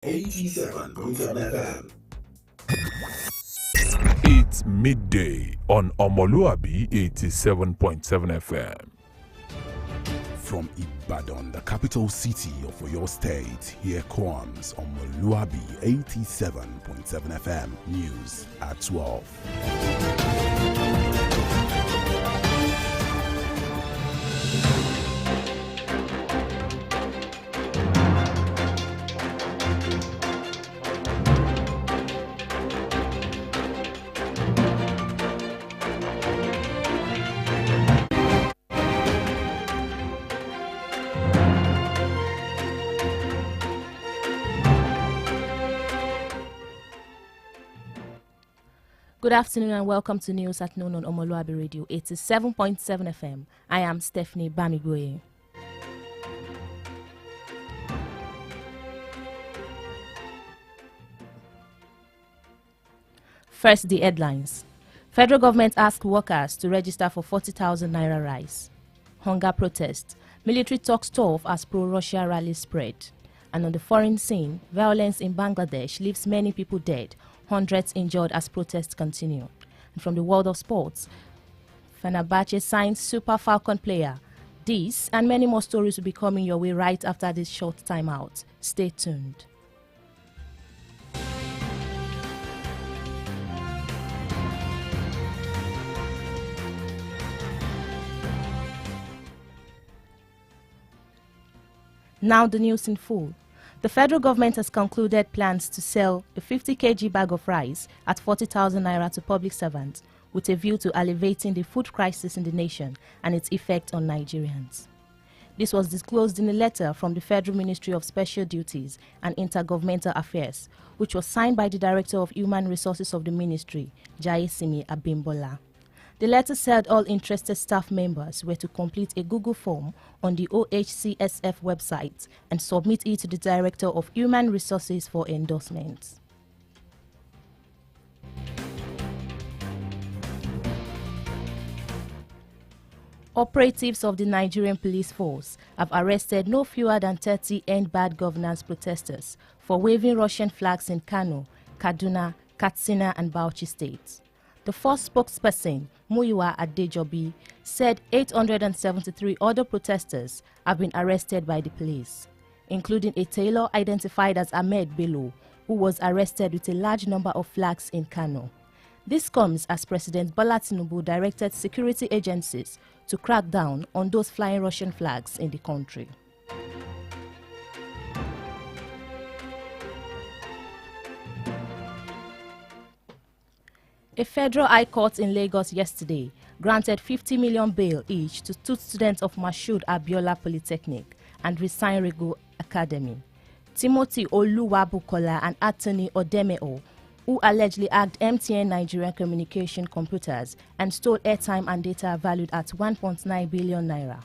87.7 FM. It's midday on Omoluwabi 87.7 FM. From Ibadan, the capital city of Oyo State, here comes Omoluwabi 87.7 FM News at 12. Good afternoon and welcome to News at Noon on Omoluwabi Radio 87.7 FM. I am Stephanie Bamigwe. First, the headlines. Federal government asks workers to register for 40,000 naira rise. Hunger protest. Military talks tough as pro-Russia rally spread. And on the foreign scene, violence in Bangladesh leaves many people dead, hundreds injured as protests continue. And from the world of sports, Fenerbahce signs Super Falcon player. These and many more stories will be coming your way right after this short time out. Stay tuned. Now the news in full. The federal government has concluded plans to sell a 50 kg bag of rice at 40,000 naira to public servants with a view to alleviating the food crisis in the nation and its effect on Nigerians. This was disclosed in a letter from the Federal Ministry of Special Duties and Intergovernmental Affairs, which was signed by the Director of Human Resources of the Ministry, Jayesimi Abimbola. The letter said all interested staff members were to complete a Google form on the OHCSF website and submit it to the Director of Human Resources for endorsement. Operatives of the Nigerian police force have arrested no fewer than 30 end bad governance protesters for waving Russian flags in Kano, Kaduna, Katsina and Bauchi states. The first spokesperson, Muyiwa Adejobi, said 873 other protesters have been arrested by the police, including a tailor identified as Ahmed Bello, who was arrested with a large number of flags in Kano. This comes as President Bola Tinubu directed security agencies to crack down on those flying Russian flags in the country. A federal high court in Lagos yesterday granted 50 million bail each to two students of Mashood Abiola Polytechnic and Resign Rego Academy, Timothy Oluwabukola and Anthony Odemeo, who allegedly hacked MTN Nigerian Communication computers and stole airtime and data valued at 1.9 billion naira.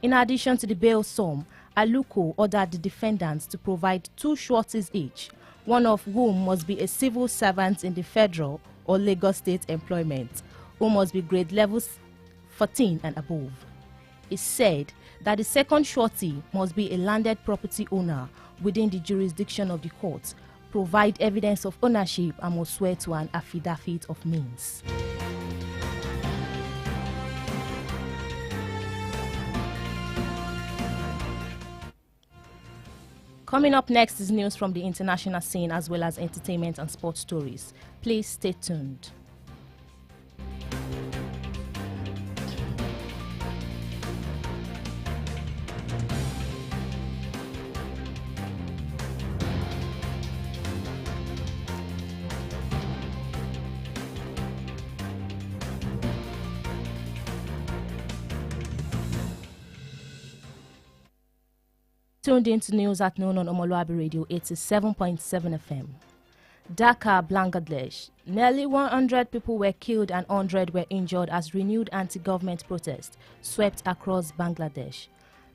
In addition to the bail sum, Aluko ordered the defendants to provide 2 sureties each, one of whom must be a civil servant in the federal or Lagos State employment, who must be grade levels 14 and above. It said that the second surety must be a landed property owner within the jurisdiction of the court, provide evidence of ownership and must swear to an affidavit of means. Coming up next is news from the international scene as well as entertainment and sports stories. Please stay tuned. Tuned into News at Noon on Omoluwabi Radio 87.7 FM. Dhaka, Bangladesh. Nearly 100 people were killed and 100 were injured as renewed anti-government protests swept across Bangladesh.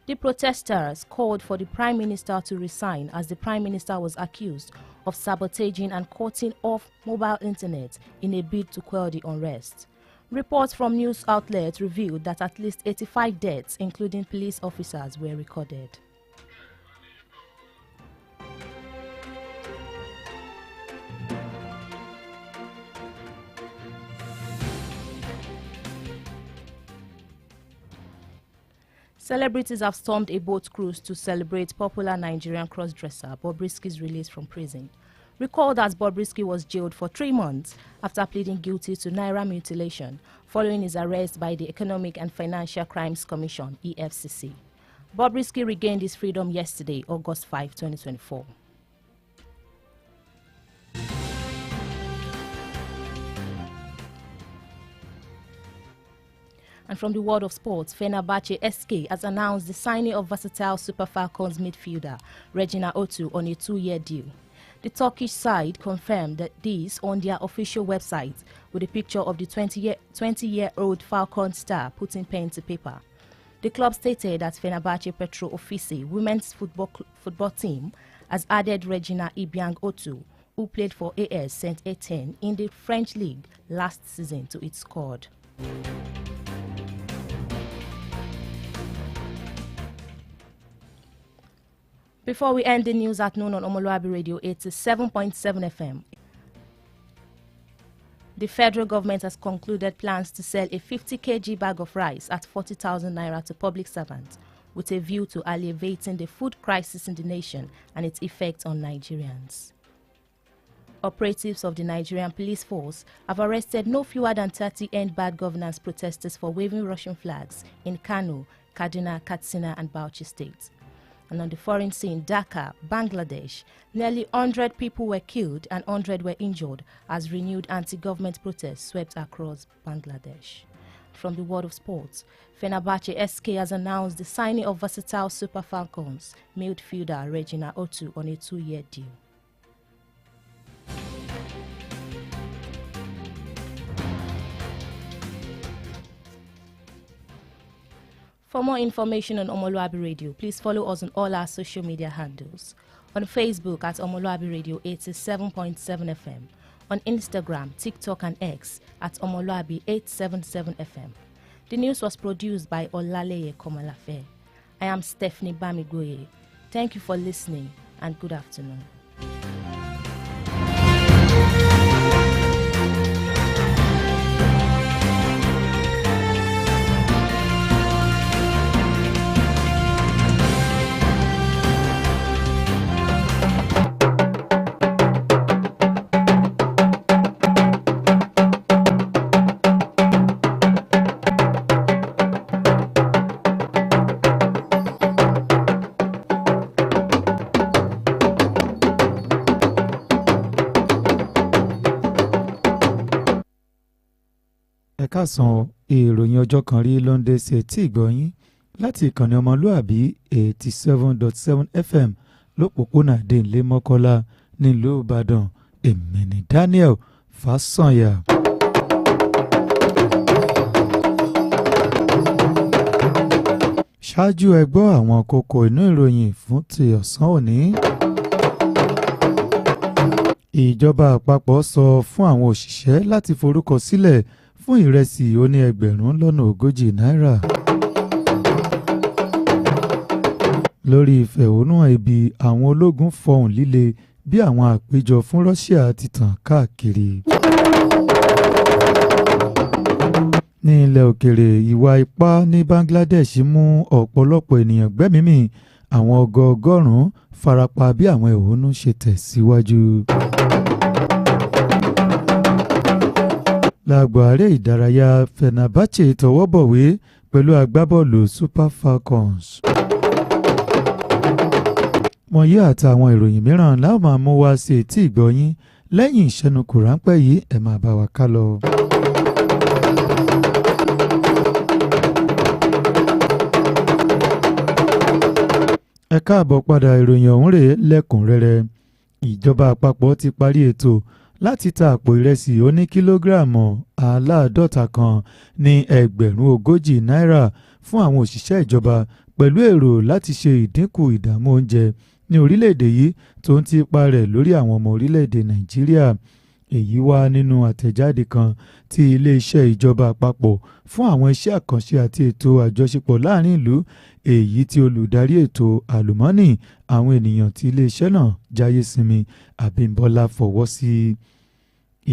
The protesters called for the Prime Minister to resign as the Prime Minister was accused of sabotaging and cutting off mobile internet in a bid to quell the unrest. Reports from news outlets revealed that at least 85 deaths, including police officers, were recorded. Celebrities have stormed a boat cruise to celebrate popular Nigerian crossdresser Bobrisky's release from prison. Recall that Bobrisky was jailed for 3 months after pleading guilty to naira mutilation following his arrest by the Economic and Financial Crimes Commission (EFCC). Bobrisky regained his freedom yesterday, August 5, 2024. And from the world of sports, Fenerbahce SK has announced the signing of versatile Super Falcons midfielder Regina Otu on a 2-year deal. The Turkish side confirmed that this on their official website with a picture of the 20-year-old Falcon star putting pen to paper. The club stated that Fenerbahce Petro Ofisi women's football team has added Regina Ibiang Otu, who played for AS Saint-Etienne in the French league last season, to its squad. Before we end the news at noon on Omoluwabi Radio 87.7 FM, the federal government has concluded plans to sell a 50 kg bag of rice at 40,000 naira to public servants with a view to alleviating the food crisis in the nation and its effect on Nigerians. Operatives of the Nigerian police force have arrested no fewer than 30 end bad governance protesters for waving Russian flags in Kano, Kaduna, Katsina and Bauchi states. And on the foreign scene, Dhaka, Bangladesh, nearly 100 people were killed and 100 were injured as renewed anti-government protests swept across Bangladesh. From the world of sports, Fenerbahce SK has announced the signing of versatile Super Falcons midfielder Regina Otu on a 2-year deal. For more information on Omoluwabi Radio, please follow us on all our social media handles. On Facebook at Omoluwabi Radio 87.7 FM. On Instagram, TikTok and X at Omoluwabi 877 FM. The news was produced by Olaleye Komalafe. I am Stephanie Bamigoye. Thank you for listening and good afternoon. Ẹ̀kásán ìròyìn ọjọ́ kan rí ló ń dé sí etí ìgbọ̀nyín láti ìkànnì ọmọlúàbí 87.7 FM lópòpónà Dènlé Mọ́kọ́lá nílùú Ìbàdàn. Èmi ni Daniel Fásànyà. Ṣáájú ẹ gbọ́ àwọn kókó inú ìròyìn fún ti ọ̀sán òní. Ìjọba àpapọ̀ sọ fún àwọn òṣìṣẹ́ láti forúkọ sílẹ̀ fún ìrẹsì oní ẹgbẹ̀rún lọ́nà 40 náírà. Lórí ìfẹ̀hónúhàn ibi, àwọn ológun fọhùn líle bí àwọn àpéjọ fún Russia ti tàn káàkiri. Ní ilẹ̀ òkèrè, ìwà ipá ní Bangladesh mú ọ̀pọ̀lọpọ̀ ènìyàn gbẹ́mìí, àwọn ọgọọgọ́rùn-ún farapa bí àwọn ẹ̀hónú ṣe tẹ̀síwájú. Lágbo aré ìdárayá, Fenerbahce tọwọ́ bọ̀wé pẹ̀lú agbábọ́ọ̀lù Super Falcons. Wọ̀nyí àtàwọn ìròyìn mìíràn la ó máa mú wá sí etí ìgbọ̀nyín lẹ́yìn ìṣẹ́nukù ráńpẹ́ yìí. Ẹ máa bá wa ká lọ. Ẹ káàbọ̀ padà, ìròyìn ọ̀hún rèé lẹ́kùnrẹ́rẹ́. Ìjọba àpapọ̀ ti parí ètò láti ta àpò ìrẹsì oní kílógíráàmù 50 kan ní ẹgbẹ̀rún 40 náírà fún àwọn òṣìṣẹ́ ìjọba pẹ̀lú èrò láti ṣe ìdínkù ìdààmú oúnjẹ ní orílẹ̀-èdè yìí tó ń ti ipa rẹ̀ lórí àwọn ọmọ orílẹ̀-èdè Nàìjíríà. Èyí wá nínú àtẹ̀jáde kan tí ilé-iṣẹ́ ìjọba àpapọ̀ fún àwọn iṣẹ́ àkànṣe àti ètò àjọṣepọ̀ láàrin ìlú, èyí tí olùdarí ètò àlùmọ́ọ́nì àwọn ènìyàn tí ilé-iṣẹ́ náà Jáyésínmi Abímbọ́lá fọwọ́ sí.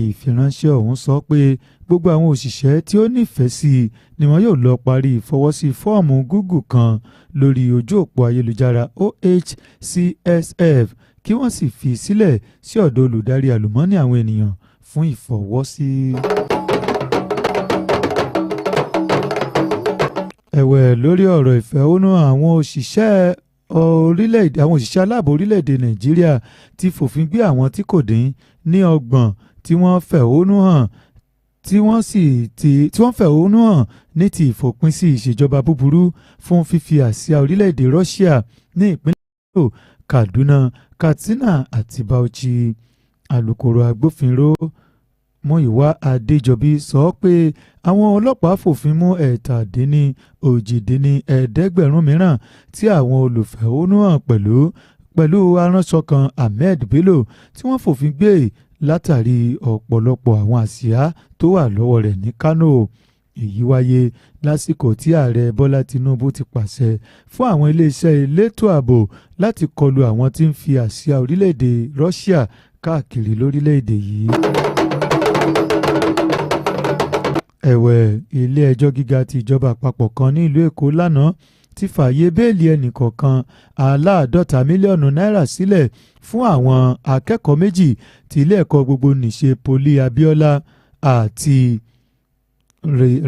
ìfiránṣẹ́ ọ̀hún sọ pé gbogbo àwọn òṣìṣẹ́ tí ó nífẹ̀ẹ́ sí i ni wọn yóò lọ parí ìfọwọ́sí fọ́ọ̀mù Google kan lórí ojú òpó ayélujára OHCSF kí wọ́n sì fi sílẹ̀ sí ọ̀dọ̀ olùdarí àlùmọ́ọ́nì àwọn ènìyàn fún ìfọwọ́sí. ẹ̀wẹ̀ lórí ọ̀rọ̀ ìfẹ̀hónúhàn àwọn òṣìṣẹ́ aláàbò orílẹ̀-èdè Nàìjíríà ti fòfin gbé àwọn tí kò dín ní 30 tí wọ́n fẹ̀hónú hàn tí wọ́n fẹ̀hónú hàn ní ti ìfòpin sí ìṣèjọba búburú fún fífi àsíá orílẹ̀-èdè Russia ní ìpínlẹ̀ Kaduna, Katsina àti Bauchi. Alukoro agbófinró Múyìwá Adéjọbí sọ pé àwọn ọlọ́pàá fòfin mú 7,800 mìíràn tí àwọn olùfẹ̀hónúhàn pẹ̀lú aránṣọ kan Ahmed Bello tí wọ́n fòfin gbé látàrí ọ̀pọ̀lọpọ̀ àwọn àsíá tó wà lọ́wọ́ rẹ̀ ní Kano. Èyí wáyé lásìkò tí ààrẹ Bọ́lá Tinubu ti pàṣẹ fún àwọn iléeṣẹ́ elétò ààbò láti kọlu àwọn tí ń fi àsíá orílẹ̀-èdè Russia káàkiri lórílẹ̀-èdè yìí. ẹ̀wẹ̀ ilé-ẹjọ́ gíga ti ìjọba àpapọ̀ kan ní ìlú Èkó lánàá ti fààyè bẹ́ẹ̀lì ẹnìkọ̀ọ̀kan $50 mílíọ̀nù sílẹ̀ fún àwọn akẹ́kọ̀ọ́ méjì ti ilé-ẹ̀kọ́ gbogbonìṣe Poli Abiola àti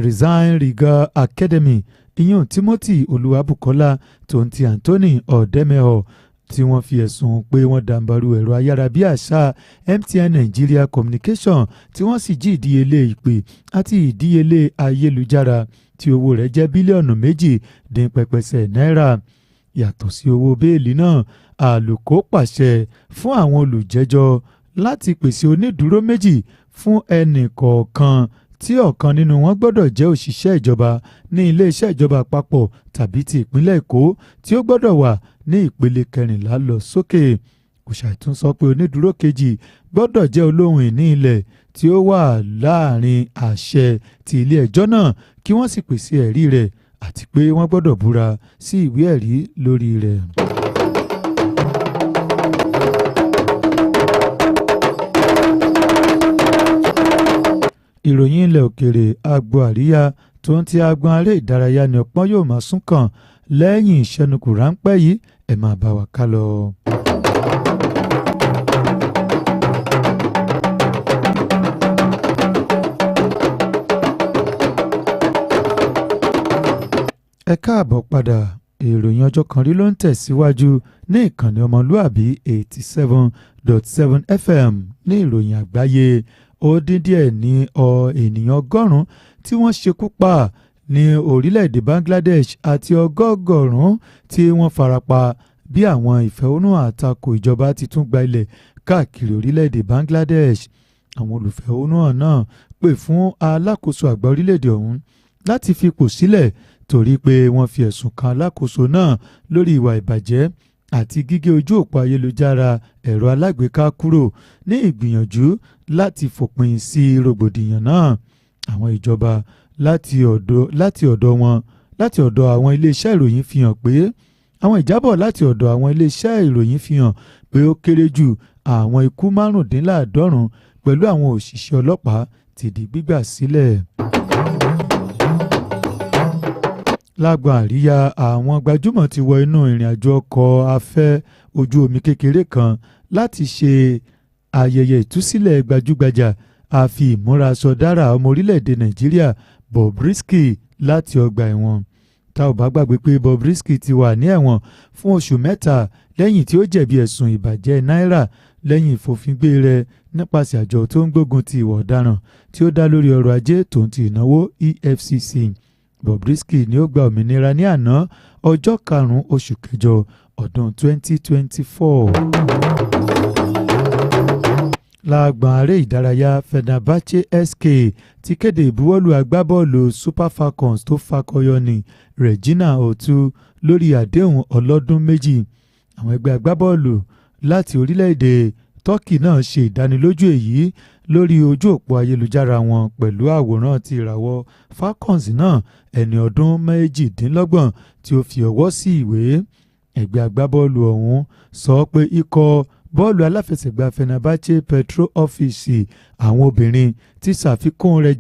Resign Riga Academy ìyún Timothy Olúwabùkọ́lá tòun ti Anthony Ọ̀dẹ́mẹ́họ̀ tí wọ́n fi ẹ̀sùn pé wọ́n dàǹbarú ẹ̀rọ ayárabíàṣá MTN Nigeria Communication tí wọ́n sì jí ìdíyelé ìpè àti ìdíyelé ayélujára tí owó rẹ̀ jẹ́ bílíọ̀nù 2 náírà. Yàtọ̀ sí owó bẹ́ẹ̀lì náà, àlùkò pàṣẹ fún àwọn olùjẹ́jọ́ láti pèsè onídùúró méjì fún ẹnì kọ̀ọ̀kan tí ọ̀kan nínú wọn gbọ́dọ̀ jẹ́ òṣìṣẹ́ ìjọba ní iléeṣẹ́ ìjọba àpapọ̀ tàbí ti ìpínlẹ̀ Èkó tí ó gbọ́dọ̀ wà ní ìpele 14 lọ sókè. Kò ṣàìtún sọ pé onídùúró kejì gbọ́dọ̀ jẹ́ olóhùn ìní ilẹ̀ tí ó wà láàrin àṣẹ ti ilé ẹjọ́ náà kí wọ́n sì pèsè ẹ̀rí rẹ̀ àti pé wọ́n gbọ́dọ̀ búra sí ìwé ẹ̀rí lórí rẹ̀. Ìròyìn ilẹ̀ òkèèrè agbo àríyá tó ń ti agbọn aré ìdárayá ni ọpọ́n yóò máa sún kàn lẹ́yìn ìṣẹ́nukù ráńpẹ́ yìí ẹ máa bá wa ká lọ. ẹ káàbọ̀ padà ìròyìn ọjọ́ kan rí ló ń tẹ̀síwájú ní ìkànnì ọmọlúàbí 87.7 FM ní ìròyìn àgbáyé. Ó dín díẹ̀ ní ènìyàn 100 tí wọ́n ṣekú pa ní orílẹ̀-èdè Bangladesh àti 100 tí wọ́n farapa bí àwọn ìfẹ̀hónúhàn àtakò ìjọba ti tún gba ilẹ̀ káàkiri orílẹ̀-èdè Bangladesh. Àwọn olùfẹ̀hónúhàn náà pè fún alákòóso àgbà orílẹ̀-èdè ọ̀hún láti fipò sílẹ̀ torí pé wọ́n fi ẹ̀sùn kan alákòóso náà lórí ìwà ìbàjẹ́ àti gígé ojú òpó ayélujára ẹ̀rọ alágbèéká kúrò ní ìgbìyànjú láti fòpin sí rògbòdìyàn náà. Àwọn ìjọba láti ọ̀dọ̀ àwọn iléeṣẹ́ ìròyìn fi hàn pé àwọn ìjábọ̀ láti ọ̀dọ̀ àwọn iléeṣẹ́ ìròyìn fi hàn pé ó kéré jù àwọn ikú 95 pẹ̀lú àwọn òṣìṣẹ́ ọlọ́pàá ti di gbígbà sílẹ̀. Lágbọn àríyá àwọn gbajúmọ̀ ti wọ inú ìrìn àjò ọkọ̀ afẹ́ ojú omi kékeré kan láti ṣe ayẹyẹ ìtúsílẹ̀ gbajúgbajà àfi ìmúraṣọ dára ọmọ orílẹ̀-èdè Nàìjíríà Bobrisky láti ọgbà ẹ̀wọ̀n. Tá ò bá gbàgbé pé Bobrisky ti wà ní ẹ̀wọ̀n fún oṣù 3 lẹ́yìn tí ó jẹ̀bi ẹ̀sùn ìbàjẹ́ náírà lẹ́yìn ìfòfingbé rẹ̀ nípasẹ̀ àjọ tó ń gbógun ti ìwà ọ̀daràn tí ó dá lórí ọrọ̀ ajé tòun ti ìnáwó EFCC. Bobrisky ni ó gba òmìnira ní àná ọjọ́ 5 oṣù kẹjọ ọdún 2024. Lágbọn aré ìdárayá Fenerbahce SK ti kéde ìbuwọ́lù agbábọ́ọ̀lù Super Falcons tó fakọyọ ní Regina Otu lórí àdéhùn ọlọ́dún 2. Àwọn ẹgbẹ́ agbábọ́ọ̀lù láti orílẹ̀-èdè Turkey náà ṣe ìdánilójú èyí lórí ojú òpó ayélujára wọn pẹ̀lú àwòrán ti ìràwọ̀ Falcons náà ẹni ọdún 28 tí ó fi ọwọ́ sí ìwé. Ẹgbẹ́ agbábọ́ọ̀lù ọ̀hún sọ pé ikọ̀ bọ́ọ̀lù aláfẹsẹ̀gbá Fenerbahce Petro ọ́fíìsì àwọn obìnrin ti ṣàfikún rẹ̀